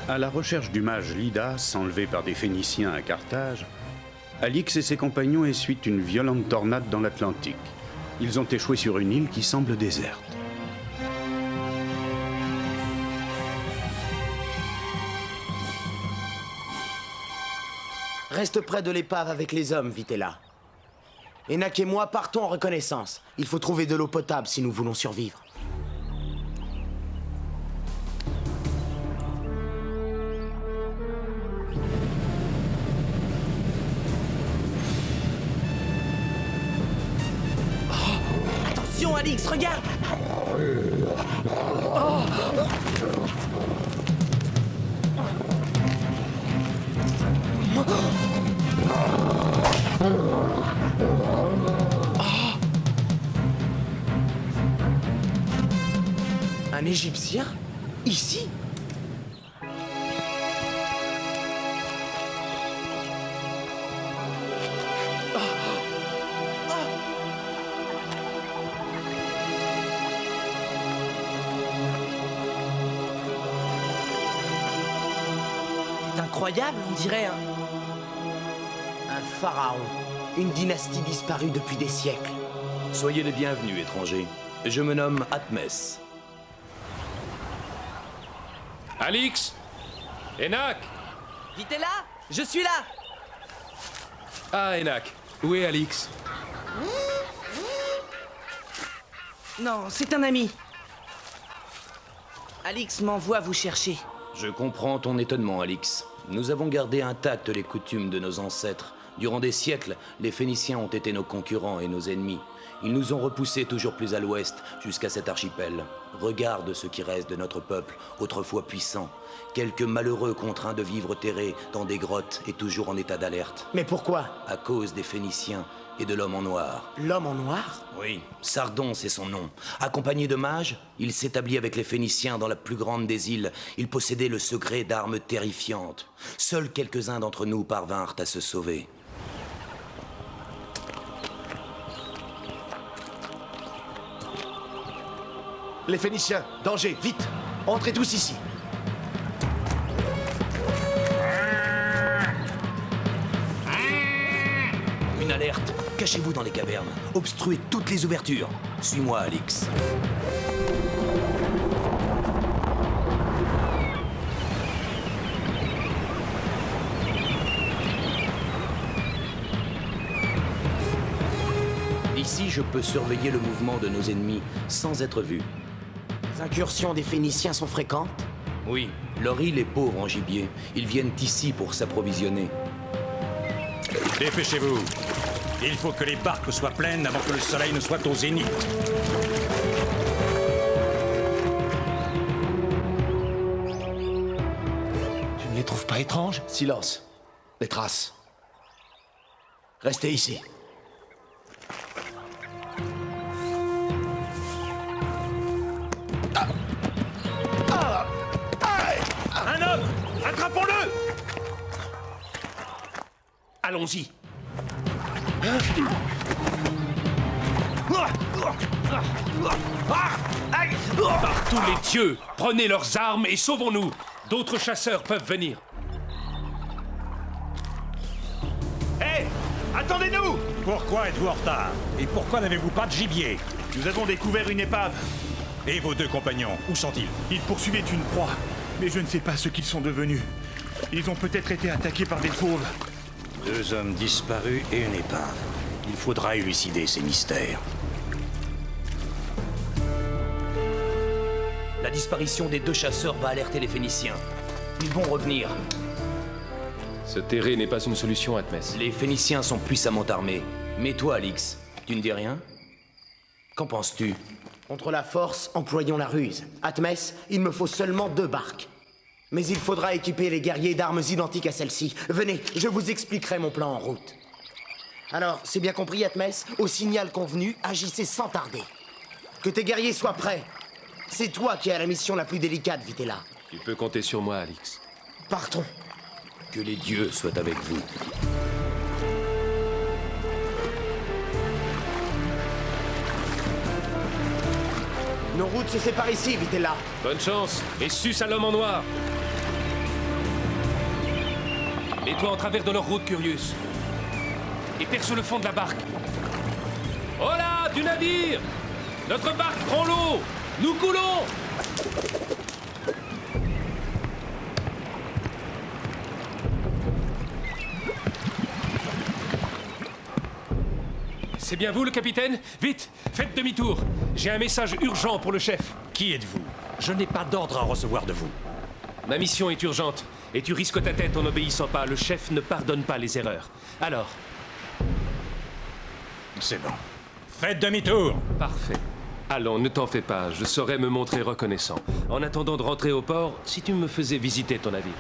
À la recherche du mage Lydas, enlevé par des Phéniciens à Carthage, Alix et ses compagnons essuient une violente tornade dans l'Atlantique. Ils ont échoué sur une île qui semble déserte. Reste près de l'épave avec les hommes, Vitella. Enak et moi partons en reconnaissance. Il faut trouver de l'eau potable si nous voulons survivre. Oh, attention, Alix, regarde! Oh. Un Égyptien? Ici? C'est incroyable, on dirait un pharaon. Une dynastie disparue depuis des siècles. Soyez les bienvenus, étrangers. Je me nomme Atmès. Alix! Enak! Vitella, je suis là! Ah, Enak. Où est Alix? Non, c'est un ami. Alix m'envoie vous chercher. Je comprends ton étonnement, Alix. Nous avons gardé intactes les coutumes de nos ancêtres. Durant des siècles, les Phéniciens ont été nos concurrents et nos ennemis. Ils nous ont repoussés toujours plus à l'ouest, jusqu'à cet archipel. Regarde ce qui reste de notre peuple, autrefois puissant. Quelques malheureux contraints de vivre terrés dans des grottes et toujours en état d'alerte. Mais pourquoi? À cause des Phéniciens et de l'homme en noir. L'homme en noir? Oui, Sardon, c'est son nom. Accompagné de mages, il s'établit avec les Phéniciens dans la plus grande des îles. Il possédait le secret d'armes terrifiantes. Seuls quelques-uns d'entre nous parvinrent à se sauver. Les Phéniciens, danger, vite! Entrez tous ici! Une alerte! Cachez-vous dans les cavernes. Obstruez toutes les ouvertures. Suis-moi, Alix. Ici, je peux surveiller le mouvement de nos ennemis sans être vu. Les incursions des Phéniciens sont fréquentes? Oui, leur île est pauvre en gibier. Ils viennent ici pour s'approvisionner. Dépêchez-vous. Il faut que les barques soient pleines avant que le soleil ne soit au zénith. Tu ne les trouves pas étranges? Silence. Les traces. Restez ici. Un homme! Attrapons-le! Allons-y. Par tous les dieux, prenez leurs armes et sauvons-nous. D'autres chasseurs peuvent venir. Hé! Attendez-nous! Pourquoi êtes-vous en retard? Et pourquoi n'avez-vous pas de gibier? Nous avons découvert une épave. Et vos deux compagnons, où sont-ils? Ils poursuivaient une proie, mais je ne sais pas ce qu'ils sont devenus. Ils ont peut-être été attaqués par des fauves. 2 hommes disparus et une épave. Il faudra élucider ces mystères. La disparition des 2 chasseurs va alerter les Phéniciens. Ils vont revenir. Se terrer n'est pas une solution, Atmès. Les Phéniciens sont puissamment armés. Mais toi, Alix, tu ne dis rien? Qu'en penses-tu? Contre la force, employons la ruse. Atmès, il me faut seulement 2 barques. Mais il faudra équiper les guerriers d'armes identiques à celles-ci. Venez, je vous expliquerai mon plan en route. Alors, c'est bien compris, Atmès? Au signal convenu, agissez sans tarder. Que tes guerriers soient prêts. C'est toi qui as la mission la plus délicate, Vitella. Tu peux compter sur moi, Alix. Partons. Que les dieux soient avec vous. Nos routes se séparent ici, Vitella. Bonne chance et suce à l'homme en noir. Mets-toi en travers de leur route, Curius. Et perce le fond de la barque. Oh là, du navire! Notre barque prend l'eau! Nous coulons! C'est bien vous, le capitaine? Vite, faites demi-tour. J'ai un message urgent pour le chef. Qui êtes-vous? Je n'ai pas d'ordre à recevoir de vous. Ma mission est urgente, et tu risques ta tête en n'obéissant pas. Le chef ne pardonne pas les erreurs. Alors, C'est bon. Faites demi-tour. parfait. Allons, ne t'en fais pas, je saurais me montrer reconnaissant. En attendant de rentrer au port, si tu me faisais visiter ton navire.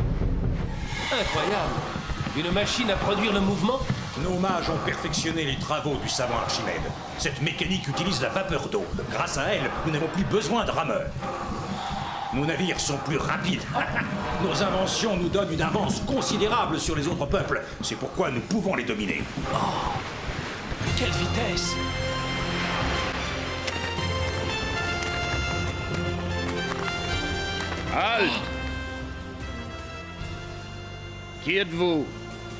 Incroyable! Une machine à produire le mouvement? Nos mages ont perfectionné les travaux du savant Archimède. Cette mécanique utilise la vapeur d'eau. Grâce à elle, nous n'avons plus besoin de rameurs. Nos navires sont plus rapides. Nos inventions nous donnent une avance considérable sur les autres peuples. C'est pourquoi nous pouvons les dominer. Quelle vitesse! Halte! Qui êtes-vous?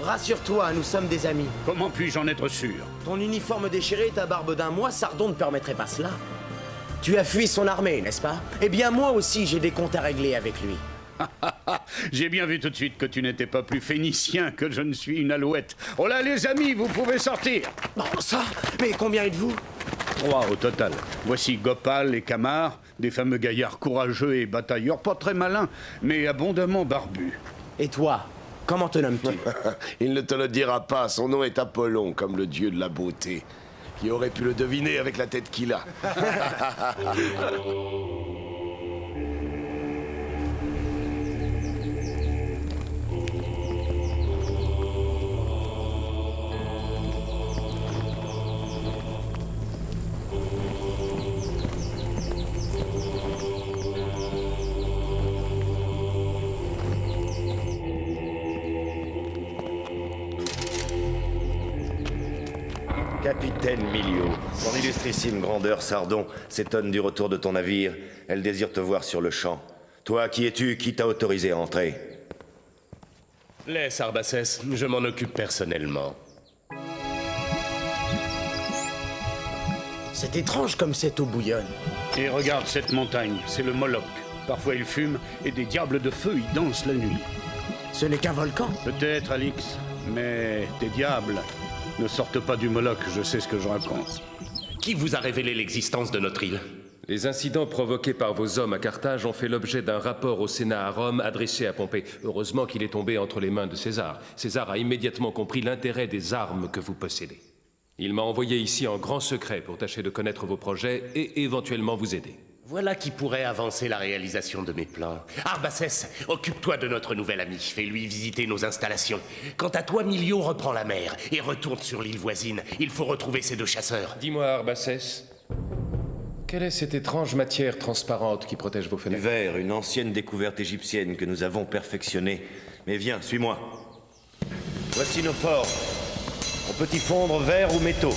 Rassure-toi, nous sommes des amis. Comment puis-je en être sûr? Ton uniforme déchiré et ta barbe d'un mois, Sardon ne permettrait pas cela. Tu as fui son armée, n'est-ce pas? Eh bien, moi aussi, j'ai des comptes à régler avec lui. J'ai bien vu tout de suite que tu n'étais pas plus phénicien que je ne suis une alouette. Oh là, les amis, vous pouvez sortir. Bon, ça? Mais combien êtes-vous? 3 au total. Voici Gopal et Kamar, des fameux gaillards courageux et batailleurs, pas très malins, mais abondamment barbus. Et toi? Comment te nommes-tu? Il ne te le dira pas, son nom est Apollon, comme le dieu de la beauté. Qui aurait pu le deviner avec la tête qu'il a? Capitaine Milio, son illustrissime grandeur Sardon s'étonne du retour de ton navire. Elle désire te voir sur le champ. Toi, qui es-tu? Qui t'a autorisé à entrer? Laisse Arbacès, je m'en occupe personnellement. C'est étrange comme cette eau bouillonne. Et regarde cette montagne, c'est le Moloch. Parfois il fume et des diables de feu y dansent la nuit. Ce n'est qu'un volcan. Peut-être, Alix, mais des diables ne sortent pas du Moloch, je sais ce que je raconte. Qui vous a révélé l'existence de notre île? Les incidents provoqués par vos hommes à Carthage ont fait l'objet d'un rapport au Sénat à Rome adressé à Pompée. Heureusement qu'il est tombé entre les mains de César. César a immédiatement compris l'intérêt des armes que vous possédez. Il m'a envoyé ici en grand secret pour tâcher de connaître vos projets et éventuellement vous aider. Voilà qui pourrait avancer la réalisation de mes plans. Arbacès, occupe-toi de notre nouvel ami. Fais-lui visiter nos installations. Quant à toi, Milio, reprends la mer et retourne sur l'île voisine. Il faut retrouver ces 2 chasseurs. Dis-moi, Arbacès, quelle est cette étrange matière transparente qui protège vos Du fenêtres? verre, une ancienne découverte égyptienne que nous avons perfectionnée. Mais viens, suis-moi. Voici nos forts. On peut y fondre verre ou métaux.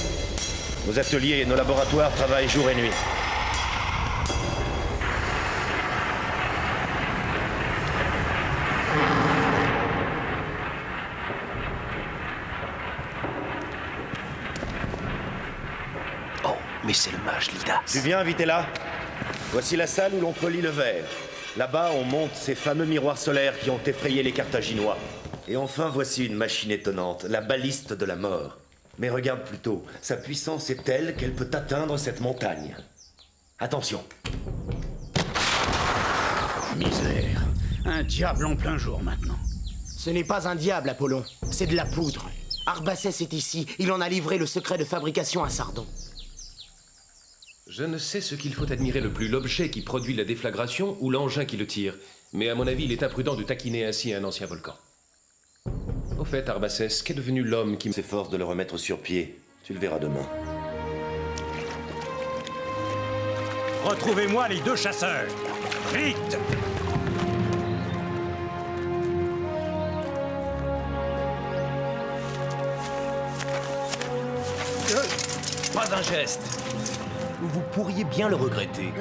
Nos ateliers et nos laboratoires travaillent jour et nuit. Oh, mais c'est le mage Lida. Tu viens, Vitella? Voici la salle où l'on polit le verre. Là-bas, on monte ces fameux miroirs solaires qui ont effrayé les Carthaginois. Et enfin, voici une machine étonnante, la baliste de la mort. Mais regarde plutôt, sa puissance est telle qu'elle peut atteindre cette montagne. Attention. Misère. Un diable en plein jour maintenant. Ce n'est pas un diable, Apollon. C'est de la poudre. Arbacès est ici. Il en a livré le secret de fabrication à Sardon. Je ne sais ce qu'il faut admirer le plus, l'objet qui produit la déflagration ou l'engin qui le tire. Mais à mon avis, il est imprudent de taquiner ainsi un ancien volcan. Au fait, Arbacès, qu'est devenu l'homme qui S'efforce de le remettre sur pied. Tu le verras demain. Retrouvez-moi les 2 chasseurs. Vite! Pas un geste. Vous pourriez bien le regretter.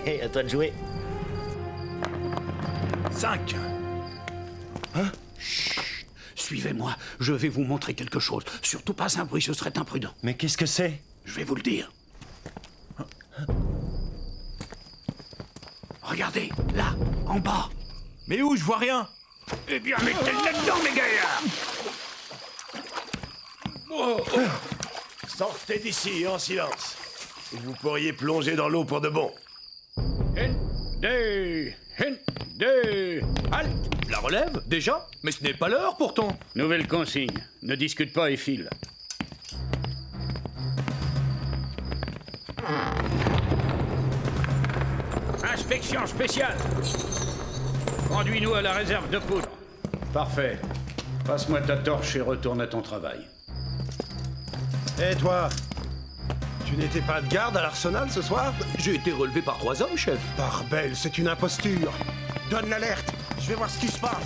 Hé, à toi de jouer. 5. Suivez-moi, je vais vous montrer quelque chose. Surtout pas un bruit, ce serait imprudent. Mais qu'est-ce que c'est? Je vais vous le dire. Regardez, là, en bas. Mais où? Je vois rien. Eh bien, mettez-le là-dedans, mes gaillards. Sortez d'ici en silence. Ou vous pourriez plonger dans l'eau pour de bon. Halte. La relève? Déjà? Mais ce n'est pas l'heure pourtant. Nouvelle consigne. Ne discute pas et file. Inspection spéciale. Conduis-nous à la réserve de poudre. Parfait. Passe-moi ta torche et retourne à ton travail. Et toi? Tu n'étais pas de garde à l'arsenal ce soir? J'ai été relevé par 3 hommes, chef. Barbel, c'est une imposture. Donne l'alerte. Je vais voir ce qui se passe.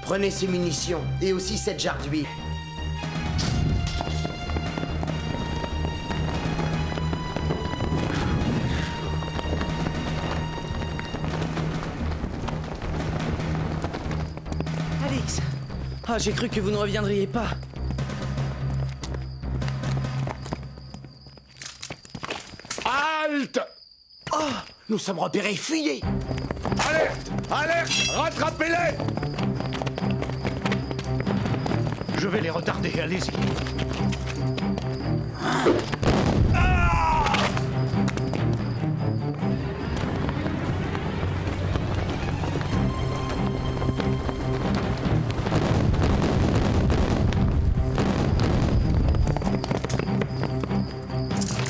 Prenez ces munitions, et aussi cette jarre d'huile. Alix! Ah, j'ai cru que vous ne reviendriez pas. Halte! Nous sommes repérés, fuyez! Alerte! Alerte! Rattrapez-les! Je vais les retarder, allez-y.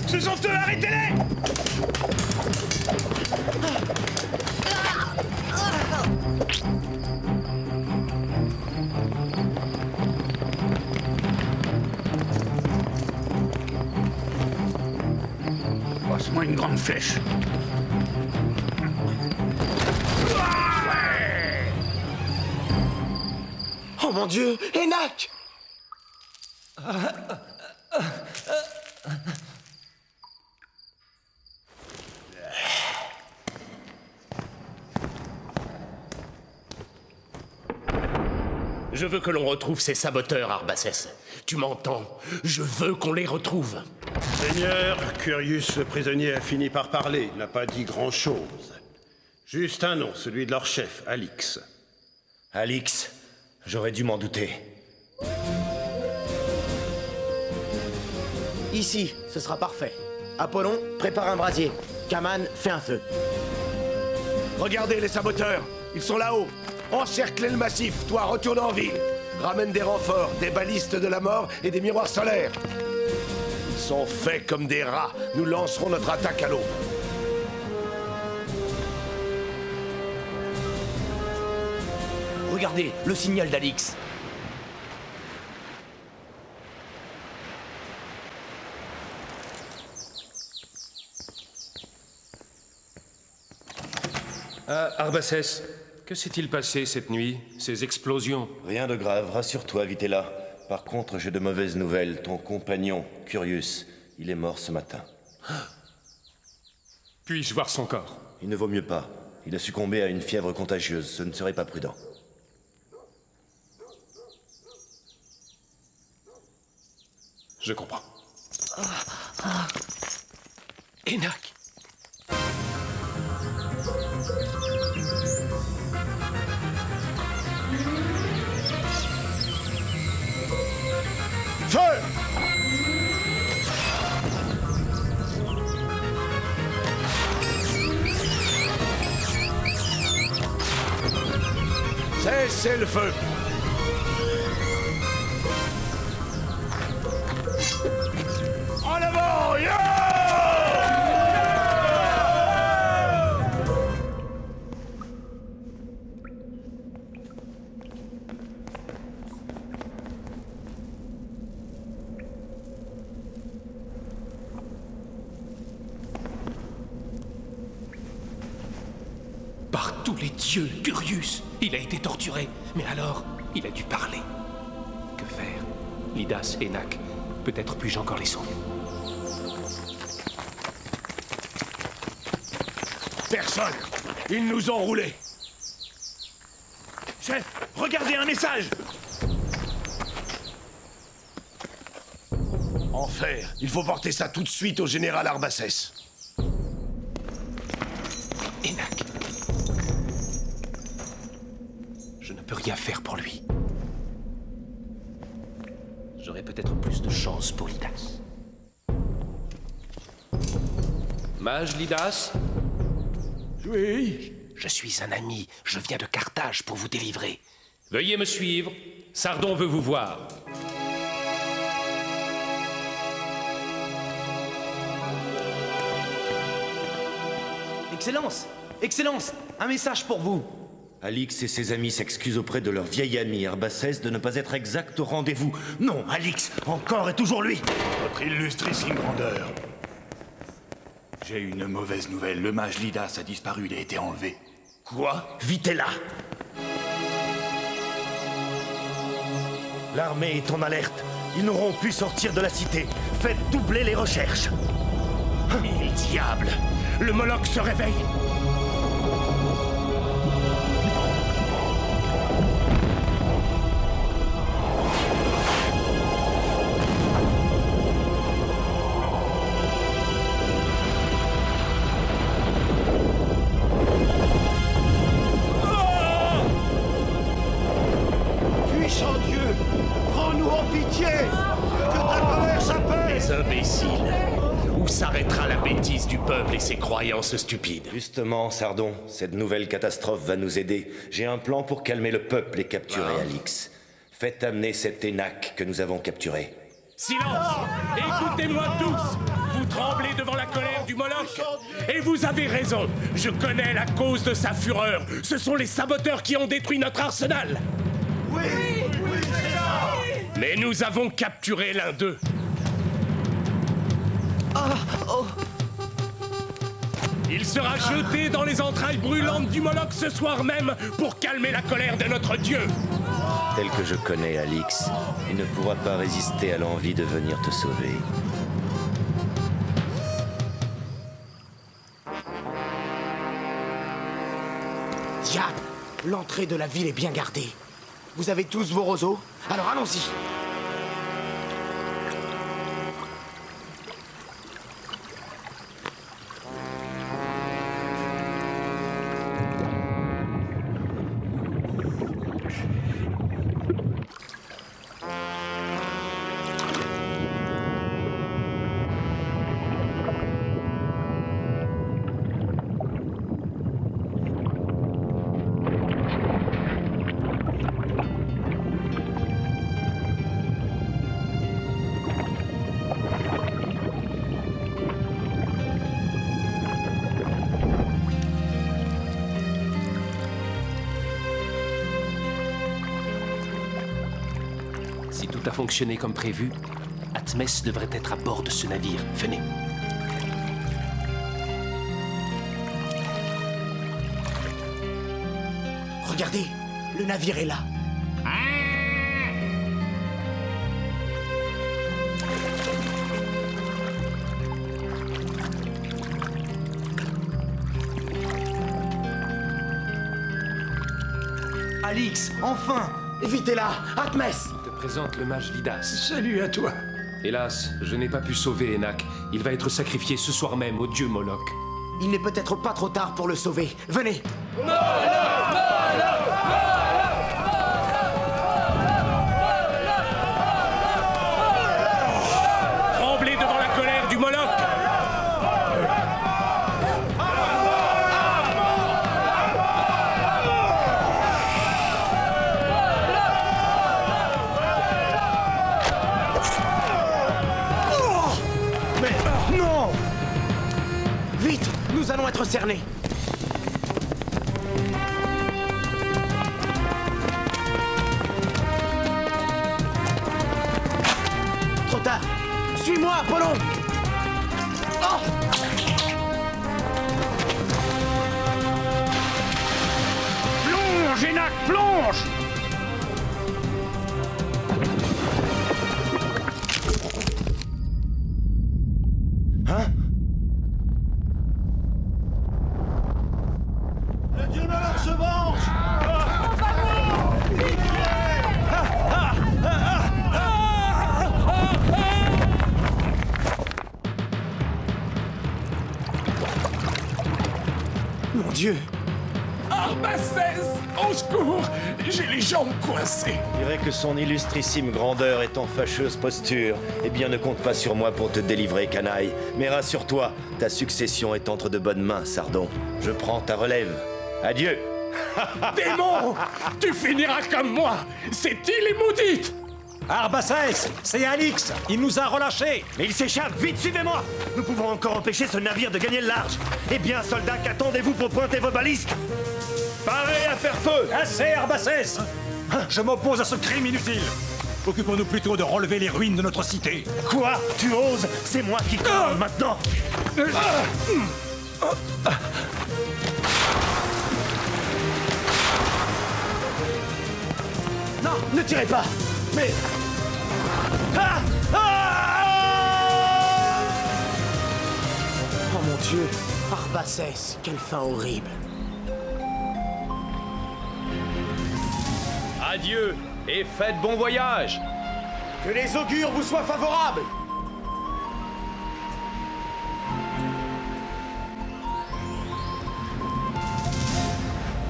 Ce sont eux, arrêtez-les! Passe-moi une grande flèche. Oh mon Dieu! Enak! Je veux que l'on retrouve ces saboteurs, Arbaces. Tu m'entends? Je veux qu'on les retrouve. Seigneur, Curius le prisonnier a fini par parler. Il n'a pas dit grand-chose. Juste un nom, celui de leur chef, Alix. Alix, j'aurais dû m'en douter. Ici, ce sera parfait. Apollon, prépare un brasier. Kaman, fais un feu. Regardez les saboteurs! Ils sont là-haut! Encerclez le massif, toi retourne en ville! Ramène des renforts, des balistes de la mort et des miroirs solaires! Ils sont faits comme des rats. Nous lancerons notre attaque à l'aube. Regardez, le signal d'Alix. Ah, Arbaces, que s'est-il passé cette nuit? Ces explosions? Rien de grave, rassure-toi, Vitella. Par contre, j'ai de mauvaises nouvelles. Ton compagnon, Curius, il est mort ce matin. Puis-je voir son corps? Il ne vaut mieux pas. Il a succombé à une fièvre contagieuse. Ce ne serait pas prudent. Je comprends. Enak! Feu! Cessez le feu! En avant! Par tous les dieux, Curius! Il a été torturé, mais alors, il a dû parler. Que faire? Lydas, Enak, peut-être puis-je encore les sauver. Personne. Ils nous ont roulés. Chef, regardez un message! Enfer. Il faut porter ça tout de suite au général Arbaces. Enak. Je ne peux rien faire pour lui. J'aurai peut-être plus de chance pour Lydas. Mage Lydas? Oui. Je suis un ami. Je viens de Carthage pour vous délivrer. Veuillez me suivre. Sardon veut vous voir. Excellence! Excellence! Un message pour vous! Alix et ses amis s'excusent auprès de leur vieil ami Arbaces de ne pas être exact au rendez-vous. Non, Alix, encore et toujours lui! Votre illustrissime grandeur. J'ai une mauvaise nouvelle. Le mage Lydas a disparu, il a été enlevé. Quoi? Vitella! L'armée est en alerte. Ils n'auront pu sortir de la cité. Faites doubler les recherches. Mille diables! Le Moloch se réveille! Puissant Dieu, prends-nous en pitié. Que ta colère s'apaise. Les imbéciles! Où s'arrêtera la bêtise du peuple et ses croyances stupides? Justement, Sardon, cette nouvelle catastrophe va nous aider. J'ai un plan pour calmer le peuple et capturer Alix. Faites amener cet Enak que nous avons capturé. Silence! Écoutez-moi tous! Vous tremblez devant la colère du Moloch? Et vous avez raison! Je connais la cause de sa fureur! Ce sont les saboteurs qui ont détruit notre arsenal! Oui, c'est ça. Mais nous avons capturé l'un d'eux! Il sera jeté dans les entrailles brûlantes du Moloch ce soir même pour calmer la colère de notre Dieu! Tel que je connais Alix, il ne pourra pas résister à l'envie de venir te sauver. Diable! L'entrée de la ville est bien gardée. Vous avez tous vos roseaux? Alors allons-y! Si tout a fonctionné comme prévu, Atmès devrait être à bord de ce navire. Venez. Regardez, le navire est là. Alix, enfin! Vitella, Atmès! Te présente le mage Lydas. Salut à toi. Hélas, je n'ai pas pu sauver Enak. Il va être sacrifié ce soir même au dieu Moloch. Il n'est peut-être pas trop tard pour le sauver. Venez! Tremblez devant la colère du Moloch! Non! Vite! Nous allons être cernés! Trop tard! Suis-moi, Apollon! Oh! Plonge, Enak, plonge! Mon Dieu! Arbaces! Au secours! J'ai les jambes coincées! Je dirais que son illustrissime grandeur est en fâcheuse posture. Eh bien, ne compte pas sur moi pour te délivrer, canaille. Mais rassure-toi, ta succession est entre de bonnes mains, Sardon. Je prends ta relève. Adieu! Démon! Tu finiras comme moi! Cette île est maudite! Arbaces, c'est Alix. Il nous a relâchés. Mais il s'échappe! Vite, suivez-moi! Nous pouvons encore empêcher ce navire de gagner le large. Eh bien, soldats, qu'attendez-vous pour pointer vos balistes? Parez à faire feu! Assez, Arbaces. Je m'oppose à ce crime inutile. Occupons-nous plutôt de relever les ruines de notre cité. Quoi? Tu oses? C'est moi qui commande maintenant! Non, ne tirez pas! Mais... Oh mon Dieu! Arbaces, quelle fin horrible! Adieu et faites bon voyage. Que les augures vous soient favorables!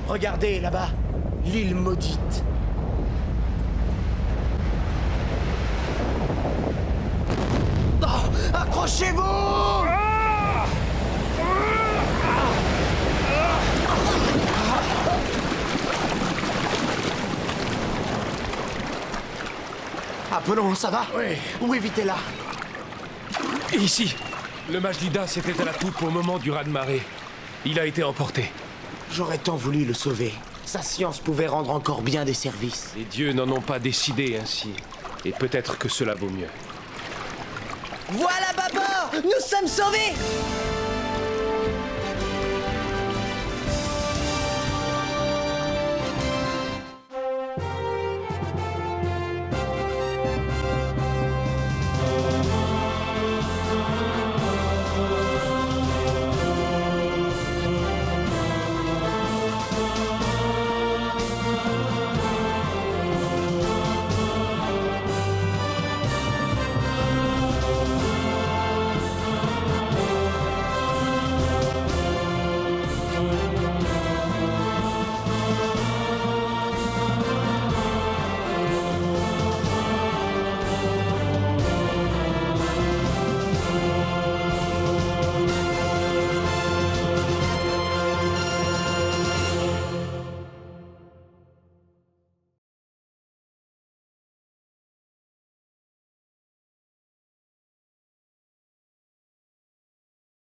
Regardez là-bas, l'île maudite. Oh, accrochez-vous! Apollon, ça va? Oui. Où évitez-la? Ici, le mage Lidas était à la poupe au moment du raz-de-marée. Il a été emporté. J'aurais tant voulu le sauver. Sa science pouvait rendre encore bien des services. Les dieux n'en ont pas décidé ainsi. Et peut-être que cela vaut mieux. Voilà, Babor! Nous sommes sauvés!